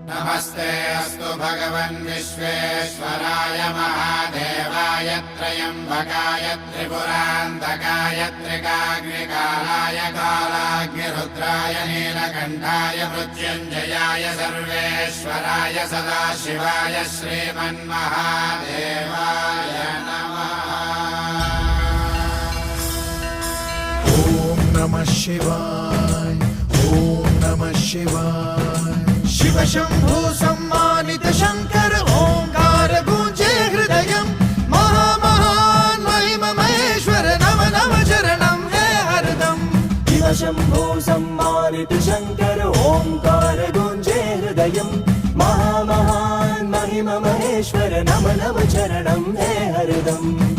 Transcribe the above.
नमस्ते अस्तु भगवन् विश्वेश्वराय महादेवाय त्र्यम्बकाय त्रिपुरान्तकाय त्रिकाग्निकालाय कालाग्निरुद्राय नीलकण्ठाय मृत्युञ्जयाय सर्वेश्वराय सदाशिवाय श्रीमन्महादेवाय नमः। ॐ नमः शिवाय, ॐ नमः शिवाय। शिव शंभु सम्मानित शंकर ओंकार गूंजे हृदयम्। महामहान् महिम महेश्वर नम नम चरणं हे हरदम्। शिव शंभु सम्मानित शंकर ओंकार गूंजे हृदयम्। महामहान् महिम महेश्वर नम नम चरणं हे हरदम्।